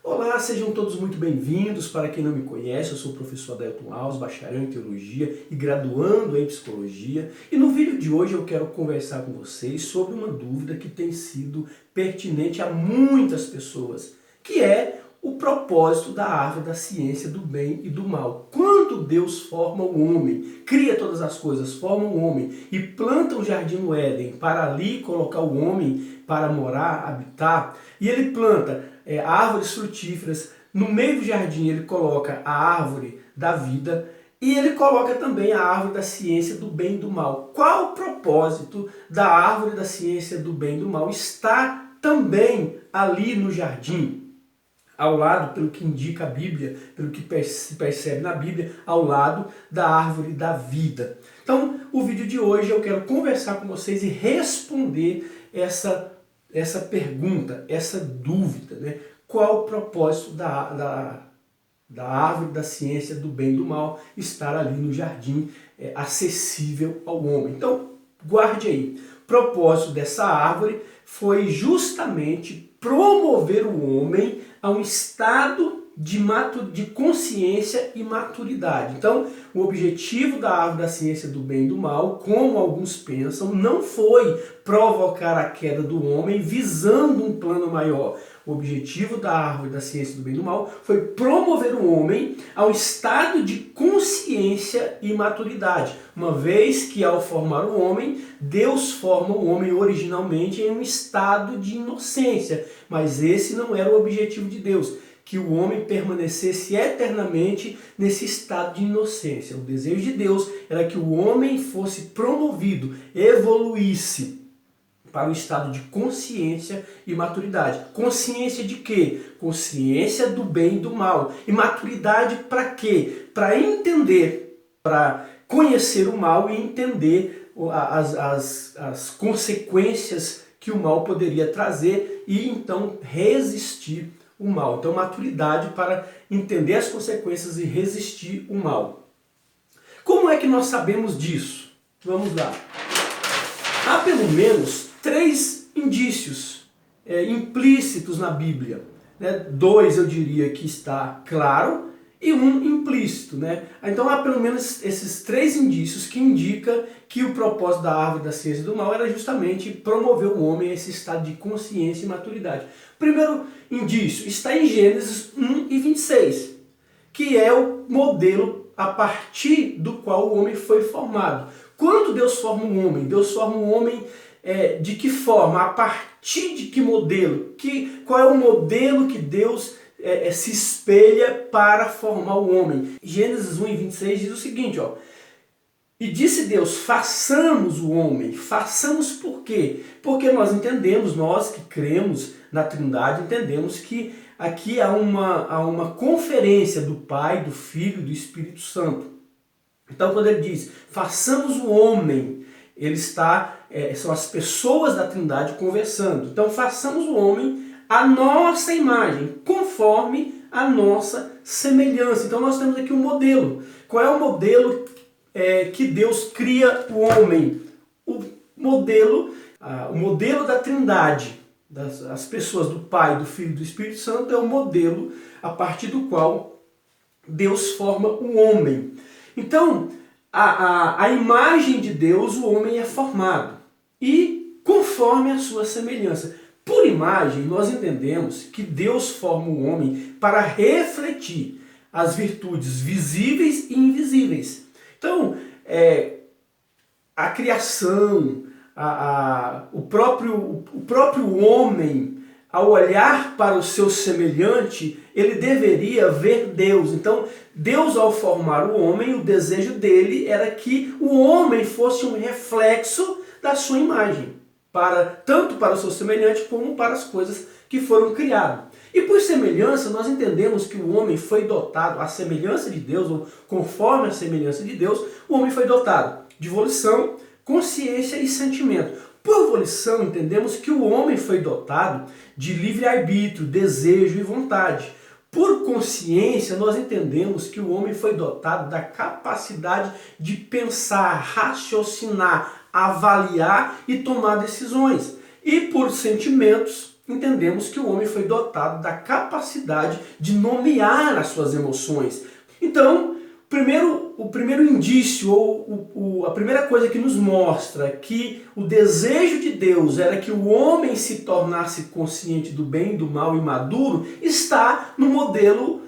Olá, sejam todos muito bem-vindos. Para quem não me conhece, eu sou o professor Adelton Alves, bacharel em Teologia e graduando em Psicologia. E no vídeo de hoje eu quero conversar com vocês sobre uma dúvida que tem sido pertinente a muitas pessoas, que é o propósito da árvore da ciência do bem e do mal. Quando Deus forma o homem, cria todas as coisas, forma o homem e planta o jardim no Éden para ali colocar o homem para morar, habitar, e ele planta árvores frutíferas, no meio do jardim ele coloca a árvore da vida e ele coloca também a árvore da ciência do bem e do mal. Qual o propósito da árvore da ciência do bem e do mal? Está também ali no jardim, ao lado, pelo que indica a Bíblia, pelo que se percebe na Bíblia, ao lado da árvore da vida. Então, o vídeo de hoje eu quero conversar com vocês e responder essa pergunta, essa dúvida, né? Qual o propósito da árvore da ciência do bem e do mal estar ali no jardim, acessível ao homem? Então, guarde aí. O propósito dessa árvore foi justamente promover o homem a um estado de consciência e maturidade. Então, o objetivo da árvore da ciência do bem e do mal, como alguns pensam, não foi provocar a queda do homem visando um plano maior. O objetivo da árvore da ciência do bem e do mal foi promover o homem ao estado de consciência e maturidade. Uma vez que ao formar o homem, Deus forma o homem originalmente em um estado de inocência. Mas esse não era o objetivo de Deus, que o homem permanecesse eternamente nesse estado de inocência. O desejo de Deus era que o homem fosse promovido, evoluísse para o estado de consciência e maturidade. Consciência de quê? Consciência do bem e do mal. E maturidade para quê? Para entender, para conhecer o mal e entender as consequências que o mal poderia trazer e então resistir o mal. Então, maturidade para entender as consequências e resistir o mal. Como é que nós sabemos disso? Vamos lá. Há pelo menos 3 indícios implícitos na Bíblia. Né? 2 eu diria que está claro e 1 implícito. Né? Então há pelo menos esses 3 indícios que indicam que o propósito da árvore da ciência do mal era justamente promover o homem a esse estado de consciência e maturidade. O primeiro indício está em Gênesis 1:26, que é o modelo a partir do qual o homem foi formado. Quando Deus forma um homem, Deus forma um homem de que forma? A partir de que modelo? Qual é o modelo que Deus se espelha para formar o homem? Gênesis 1:26 diz o seguinte, ó. E disse Deus, façamos o homem. Façamos por quê? Porque nós entendemos, nós que cremos na Trindade, entendemos que aqui há uma conferência do Pai, do Filho e do Espírito Santo. Então quando ele diz, façamos o homem, ele são as pessoas da Trindade conversando. Então façamos o homem à nossa imagem, conforme a nossa semelhança. Então nós temos aqui um modelo. Qual é o modelo que Deus cria o homem? O modelo da Trindade, das pessoas do Pai, do Filho e do Espírito Santo, é o modelo a partir do qual Deus forma o homem. Então, a imagem de Deus, o homem é formado. E conforme a sua semelhança. Por imagem, nós entendemos que Deus forma o homem para refletir as virtudes visíveis e invisíveis. Então, a criação, o próprio homem, ao olhar para o seu semelhante, ele deveria ver Deus. Então, Deus, ao formar o homem, o desejo dele era que o homem fosse um reflexo da sua imagem, tanto para o seu semelhante como para as coisas que foram criadas. E por semelhança, nós entendemos que o homem foi dotado, à semelhança de Deus, ou conforme a semelhança de Deus, o homem foi dotado de volição, consciência e sentimento. Por volição, entendemos que o homem foi dotado de livre-arbítrio, desejo e vontade. Por consciência, nós entendemos que o homem foi dotado da capacidade de pensar, raciocinar, avaliar e tomar decisões. E por sentimentos, entendemos que o homem foi dotado da capacidade de nomear as suas emoções. Então, o primeiro indício, ou a primeira coisa que nos mostra que o desejo de Deus era que o homem se tornasse consciente do bem e do mal e maduro, está no modelo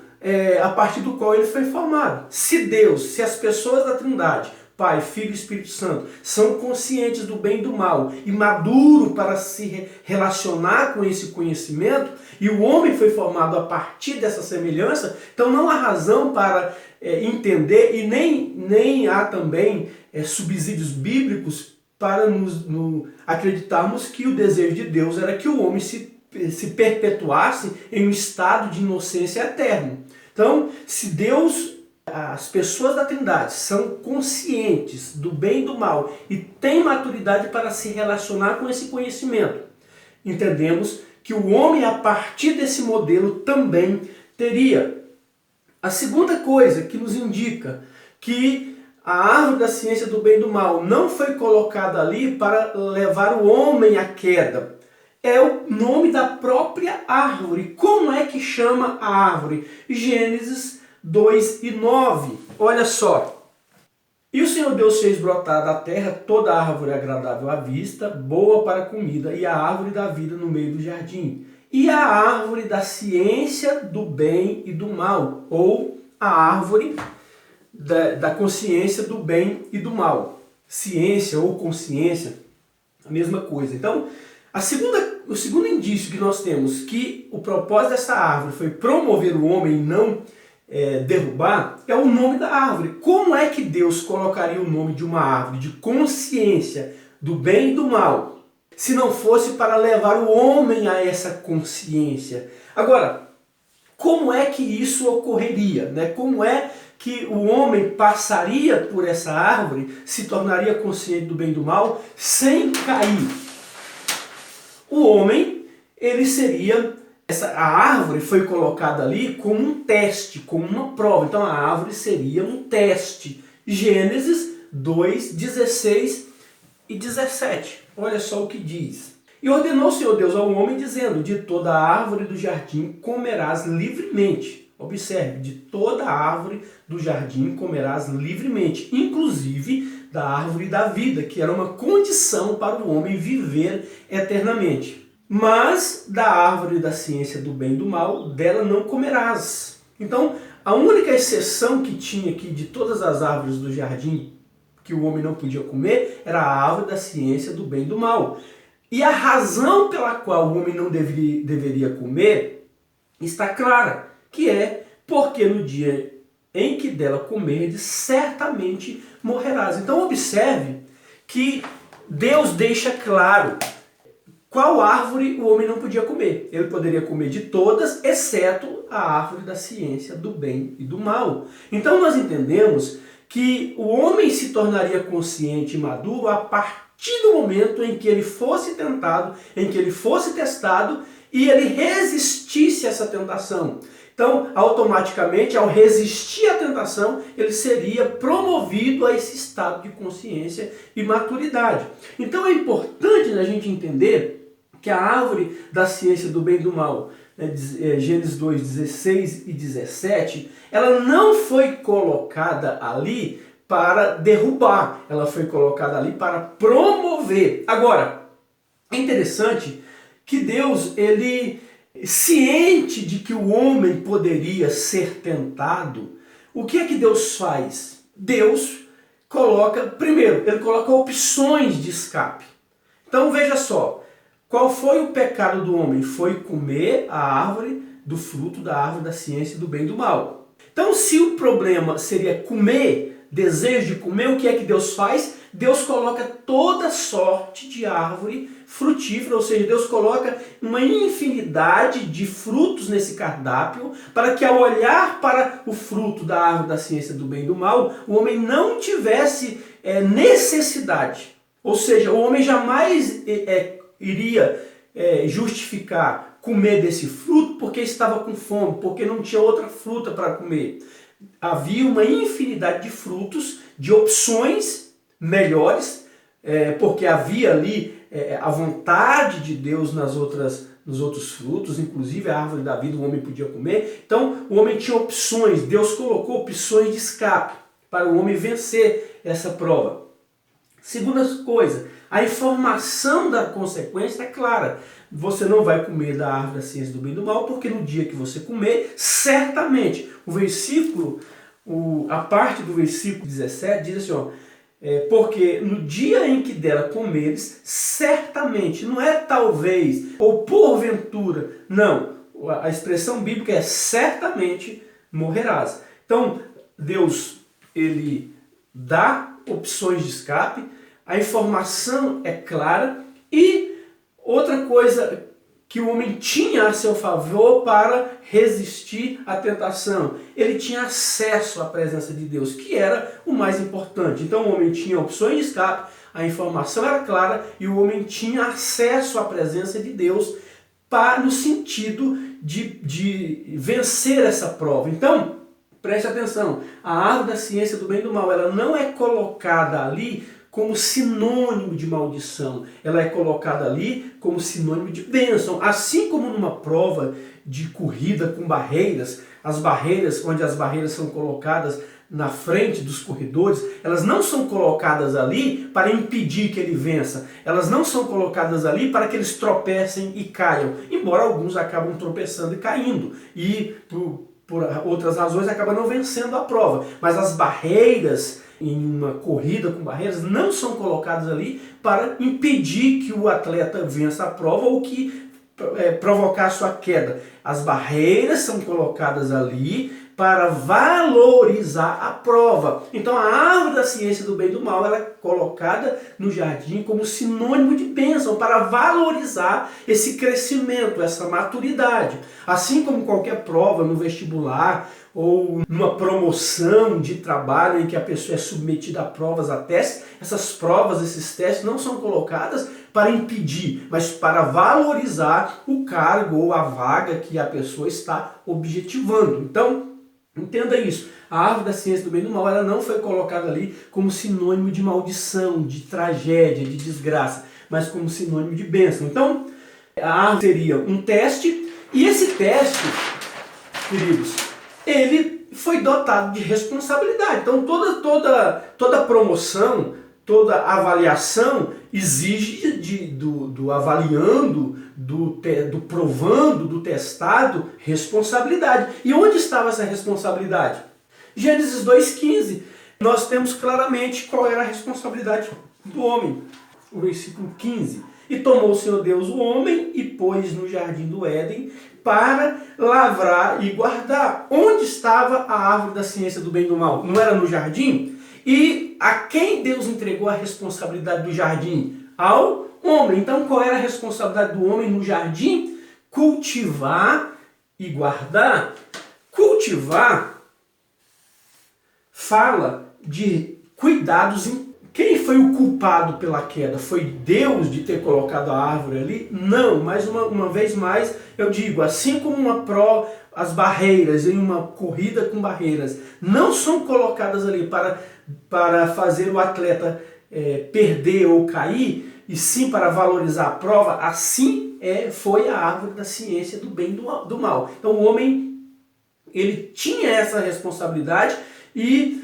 a partir do qual ele foi formado. Se as pessoas da Trindade, Pai, Filho e Espírito Santo, são conscientes do bem e do mal e maduro para se relacionar com esse conhecimento, e o homem foi formado a partir dessa semelhança, então não há razão para entender, e nem há também subsídios bíblicos para acreditarmos que o desejo de Deus era que o homem se perpetuasse em um estado de inocência eterno. Então, se as pessoas da Trindade são conscientes do bem e do mal e têm maturidade para se relacionar com esse conhecimento, entendemos que o homem, a partir desse modelo, também teria. A segunda coisa que nos indica que a árvore da ciência do bem e do mal não foi colocada ali para levar o homem à queda. É o nome da própria árvore. Como é que chama a árvore? Gênesis 2:9. Olha só. E o Senhor Deus fez brotar da terra toda árvore agradável à vista, boa para a comida, e a árvore da vida no meio do jardim, e a árvore da ciência do bem e do mal, ou a árvore da consciência do bem e do mal. Ciência ou consciência, a mesma coisa. Então, o segundo indício que nós temos que o propósito dessa árvore foi promover o homem e não derrubar, é o nome da árvore. Como é que Deus colocaria o nome de uma árvore de consciência do bem e do mal, se não fosse para levar o homem a essa consciência? Agora, como é que isso ocorreria, né? Como é que o homem passaria por essa árvore, se tornaria consciente do bem e do mal, sem cair? O homem, ele seria... A árvore foi colocada ali como um teste, como uma prova. Então a árvore seria um teste. Gênesis 2:16 e 17. Olha só o que diz. E ordenou o Senhor Deus ao homem, dizendo: de toda a árvore do jardim comerás livremente. Observe, de toda a árvore do jardim comerás livremente, inclusive da árvore da vida, que era uma condição para o homem viver eternamente. Mas da árvore da ciência do bem e do mal, dela não comerás. Então, a única exceção que tinha aqui de todas as árvores do jardim que o homem não podia comer era a árvore da ciência do bem e do mal. E a razão pela qual o homem não deveria comer está clara, que é porque no dia em que dela comerdes, certamente morrerás. Então observe que Deus deixa claro qual árvore o homem não podia comer. Ele poderia comer de todas, exceto a árvore da ciência do bem e do mal. Então nós entendemos que o homem se tornaria consciente e maduro a partir do momento em que ele fosse tentado, em que ele fosse testado e ele resistisse a essa tentação. Então, automaticamente, ao resistir à tentação, ele seria promovido a esse estado de consciência e maturidade. Então é importante a gente entender que a árvore da ciência do bem e do mal, Gênesis 2:16 e 17, ela não foi colocada ali para derrubar, ela foi colocada ali para promover. Agora, é interessante que Deus, ele, ciente de que o homem poderia ser tentado, o que é que Deus faz? Deus coloca, primeiro, ele coloca opções de escape. Então veja só, qual foi o pecado do homem? Foi comer a árvore do fruto da árvore da ciência do bem e do mal. Então, se o problema seria comer, desejo de comer, o que é que Deus faz? Deus coloca toda sorte de árvore frutífera, ou seja, Deus coloca uma infinidade de frutos nesse cardápio, para que ao olhar para o fruto da árvore da ciência do bem e do mal, o homem não tivesse necessidade. Ou seja, o homem jamais iria justificar comer desse fruto porque estava com fome, porque não tinha outra fruta para comer. Havia uma infinidade de frutos, de opções melhores, porque havia ali a vontade de Deus nas outras nos outros frutos, inclusive a árvore da vida o homem podia comer. Então o homem tinha opções, Deus colocou opções de escape para o homem vencer essa prova. Segunda coisa, a informação da consequência é clara. Você não vai comer da árvore da ciência do bem e do mal, porque no dia que você comer, certamente, a parte do versículo 17 diz assim, ó, porque no dia em que dela comeres, certamente, não é talvez, ou porventura, não, a expressão bíblica é certamente morrerás. Então, Deus, ele dá opções de escape, a informação é clara e outra coisa que o homem tinha a seu favor para resistir à tentação, ele tinha acesso à presença de Deus, que era o mais importante. Então o homem tinha opções de escape, a informação era clara e o homem tinha acesso à presença de Deus no sentido de vencer essa prova. Então, preste atenção, a árvore da ciência do bem e do mal, ela não é colocada ali como sinônimo de maldição, ela é colocada ali como sinônimo de bênção. Assim como numa prova de corrida com barreiras, onde as barreiras são colocadas na frente dos corredores, elas não são colocadas ali para impedir que ele vença, elas não são colocadas ali para que eles tropecem e caiam, embora alguns acabam tropeçando e caindo, e por outras razões acabam não vencendo a prova. Mas as barreiras em uma corrida com barreiras não são colocadas ali para impedir que o atleta vença a prova ou que provocar sua queda. As barreiras são colocadas ali para valorizar a prova. Então a árvore da ciência do bem e do mal ela é colocada no jardim como sinônimo de bênção, para valorizar esse crescimento, essa maturidade. Assim como qualquer prova no vestibular ou numa promoção de trabalho em que a pessoa é submetida a provas, a testes, essas provas, esses testes não são colocadas para impedir, mas para valorizar o cargo ou a vaga que a pessoa está objetivando. Então, entenda isso. A árvore da ciência do bem e do mal ela não foi colocada ali como sinônimo de maldição, de tragédia, de desgraça, mas como sinônimo de bênção. Então, a árvore seria um teste, e esse teste, queridos, ele foi dotado de responsabilidade. Então toda promoção, toda avaliação exige do avaliando, do provando, do testado, responsabilidade. E onde estava essa responsabilidade? Gênesis 2,15, nós temos claramente qual era a responsabilidade do homem. O versículo 15. E tomou o Senhor Deus o homem e pôs no jardim do Éden para lavrar e guardar. Onde estava a árvore da ciência do bem e do mal? Não era no jardim? E a quem Deus entregou a responsabilidade do jardim? Ao homem. Então qual era a responsabilidade do homem no jardim? Cultivar e guardar. Cultivar fala de cuidados. Quem foi o culpado pela queda? Foi Deus de ter colocado a árvore ali? Não, mas uma vez mais eu digo, assim como as barreiras em uma corrida com barreiras não são colocadas ali para fazer o atleta perder ou cair, e sim para valorizar a prova, assim foi a árvore da ciência do bem e do mal. Então o homem, ele tinha essa responsabilidade e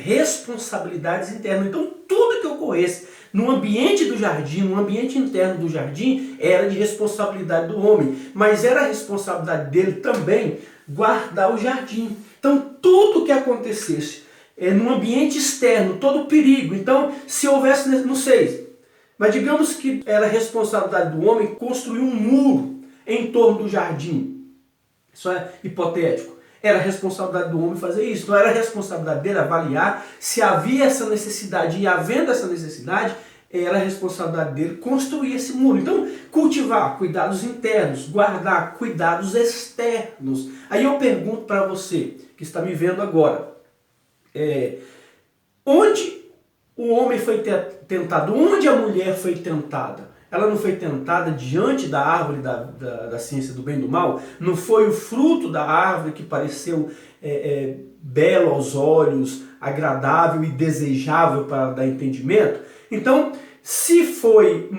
responsabilidades internas. Então tudo que ocorresse no ambiente do jardim, no ambiente interno do jardim, era de responsabilidade do homem, mas era a responsabilidade dele também guardar o jardim. Então tudo que acontecesse no ambiente externo, todo perigo, então se houvesse, não sei, mas digamos que era responsabilidade do homem construir um muro em torno do jardim, isso é hipotético. Era a responsabilidade do homem fazer isso. Então era a responsabilidade dele avaliar se havia essa necessidade. E havendo essa necessidade, era a responsabilidade dele construir esse muro. Então, cultivar cuidados internos, guardar cuidados externos. Aí eu pergunto para você, que está me vendo agora, onde o homem foi tentado? Onde a mulher foi tentada? Ela não foi tentada diante da árvore da ciência do bem e do mal? Não foi o fruto da árvore que pareceu belo aos olhos, agradável e desejável para dar entendimento? Então, se foi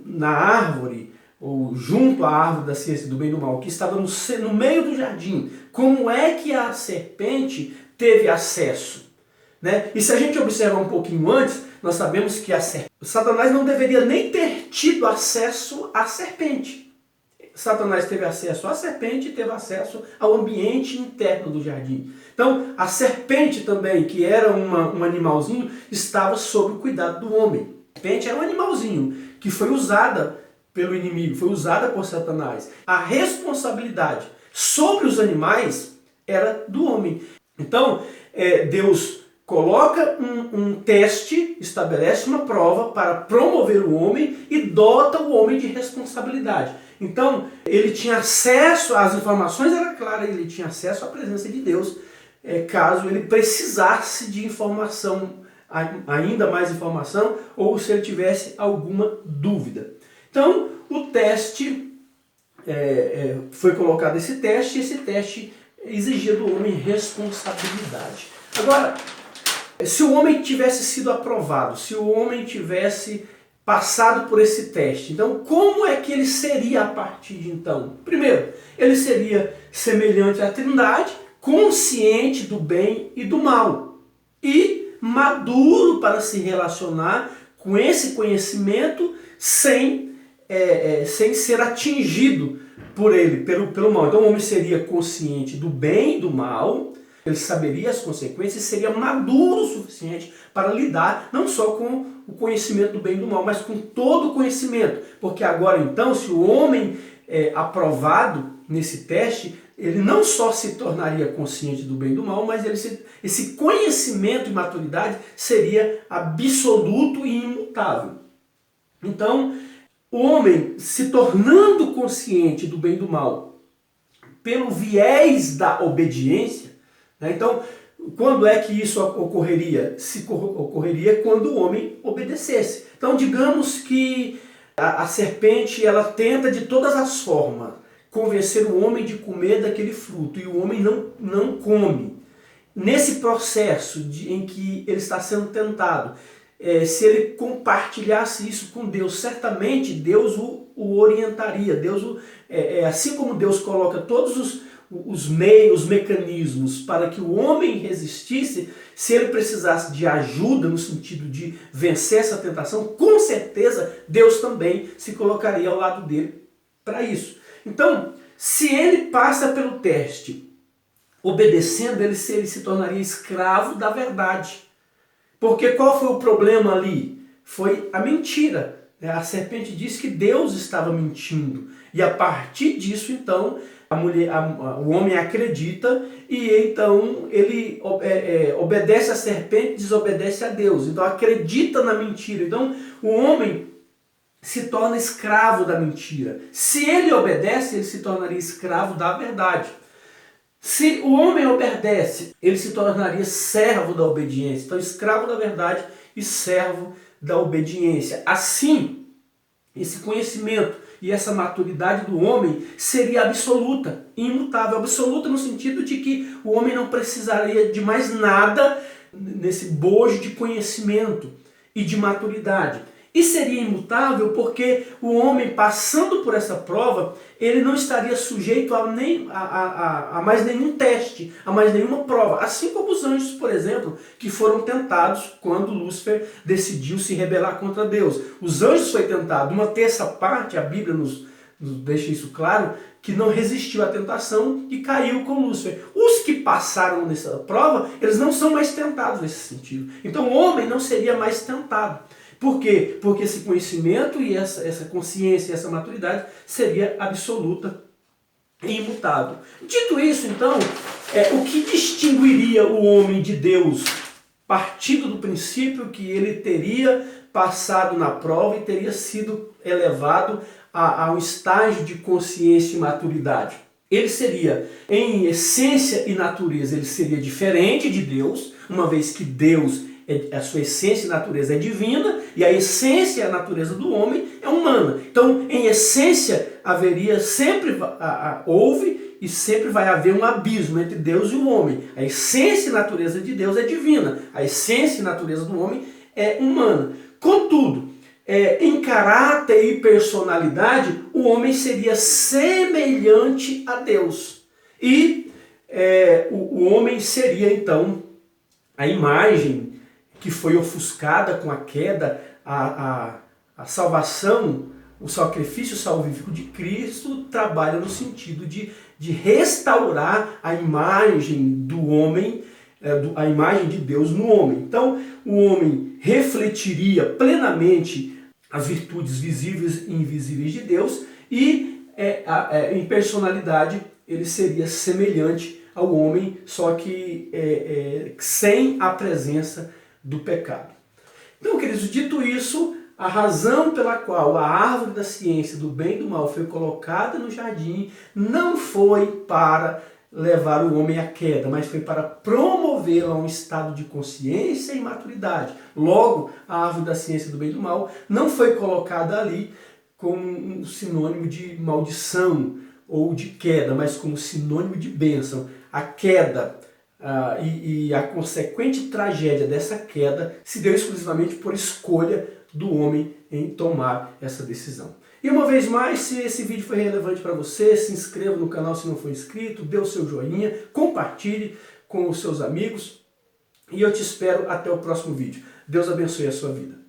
na árvore ou junto à árvore da ciência do bem e do mal, que estava no meio do jardim, como é que a serpente teve acesso? Né? E se a gente observar um pouquinho antes, nós sabemos que Satanás não deveria nem ter tido acesso à serpente. Satanás teve acesso à serpente e teve acesso ao ambiente interno do jardim. Então, a serpente também, que era um animalzinho, estava sob o cuidado do homem. A serpente era um animalzinho que foi usada pelo inimigo, foi usada por Satanás. A responsabilidade sobre os animais era do homem. Então, Deus coloca um teste, estabelece uma prova para promover o homem e dota o homem de responsabilidade. Então, ele tinha acesso às informações, era claro, ele tinha acesso à presença de Deus, caso ele precisasse de informação, ainda mais informação, ou se ele tivesse alguma dúvida. Então, o teste, foi colocado esse teste, e esse teste exigia do homem responsabilidade. Agora, se o homem tivesse sido aprovado, se o homem tivesse passado por esse teste, então como é que ele seria a partir de então? Primeiro, ele seria semelhante à Trindade, consciente do bem e do mal, e maduro para se relacionar com esse conhecimento sem ser atingido por ele, pelo mal. Então o homem seria consciente do bem e do mal, ele saberia as consequências e seria maduro o suficiente para lidar não só com o conhecimento do bem e do mal, mas com todo o conhecimento. Porque agora então, se o homem é aprovado nesse teste, ele não só se tornaria consciente do bem e do mal, mas esse conhecimento e maturidade seria absoluto e imutável. Então, o homem se tornando consciente do bem e do mal pelo viés da obediência, né? Então, quando é que isso ocorreria? Ocorreria quando o homem obedecesse. Então, digamos que a serpente ela tenta de todas as formas convencer o homem de comer daquele fruto e o homem não come. Nesse processo em que ele está sendo tentado, se ele compartilhasse isso com Deus, certamente Deus o orientaria. Assim como Deus coloca todos os meios, os mecanismos para que o homem resistisse, se ele precisasse de ajuda no sentido de vencer essa tentação, com certeza Deus também se colocaria ao lado dele para isso. Então, se ele passa pelo teste, obedecendo, ele se tornaria escravo da verdade. Porque qual foi o problema ali? Foi a mentira. A serpente disse que Deus estava mentindo. E a partir disso, então, o homem acredita e então ele obedece à serpente, desobedece a Deus. Então acredita na mentira. Então o homem se torna escravo da mentira. Se ele obedece, ele se tornaria escravo da verdade. Se o homem obedece, ele se tornaria servo da obediência. Então escravo da verdade e servo da obediência. Assim, esse conhecimento e essa maturidade do homem seria absoluta, imutável. Absoluta no sentido de que o homem não precisaria de mais nada nesse bojo de conhecimento e de maturidade. E seria imutável porque o homem, passando por essa prova, ele não estaria sujeito a mais nenhum teste, a mais nenhuma prova. Assim como os anjos, por exemplo, que foram tentados quando Lúcifer decidiu se rebelar contra Deus. Os anjos foi tentado, uma terça parte, a Bíblia nos deixa isso claro, que não resistiu à tentação e caiu com Lúcifer. Os que passaram nessa prova, eles não são mais tentados nesse sentido. Então o homem não seria mais tentado. Por quê? Porque esse conhecimento e essa consciência, essa maturidade seria absoluta e imutável. Dito isso, então, o que distinguiria o homem de Deus, partindo do princípio que ele teria passado na prova e teria sido elevado a um estágio de consciência e maturidade? Ele seria, em essência e natureza, ele seria diferente de Deus, uma vez que Deus, a sua essência e natureza é divina, e a essência e a natureza do homem é humana. Então, em essência, houve e sempre vai haver um abismo entre Deus e o homem. A essência e natureza de Deus é divina, a essência e natureza do homem é humana. Contudo, em caráter e personalidade, o o homem seria semelhante a Deus. E o homem seria então a imagem que foi ofuscada com a queda, a salvação, o sacrifício salvífico de Cristo trabalha no sentido de restaurar a imagem do homem, a imagem de Deus no homem. Então, o homem refletiria plenamente as virtudes visíveis e invisíveis de Deus e, em personalidade, ele seria semelhante ao homem, só que sem a presença do pecado. Então, queridos, dito isso, a razão pela qual a árvore da ciência do bem e do mal foi colocada no jardim não foi para levar o homem à queda, mas foi para promovê-lo a um estado de consciência e maturidade. Logo, a árvore da ciência do bem e do mal não foi colocada ali como um sinônimo de maldição ou de queda, mas como sinônimo de bênção. A queda e a consequente tragédia dessa queda se deu exclusivamente por escolha do homem em tomar essa decisão. E uma vez mais, se esse vídeo foi relevante para você, se inscreva no canal se não for inscrito, dê o seu joinha, compartilhe com os seus amigos e eu te espero até o próximo vídeo. Deus abençoe a sua vida.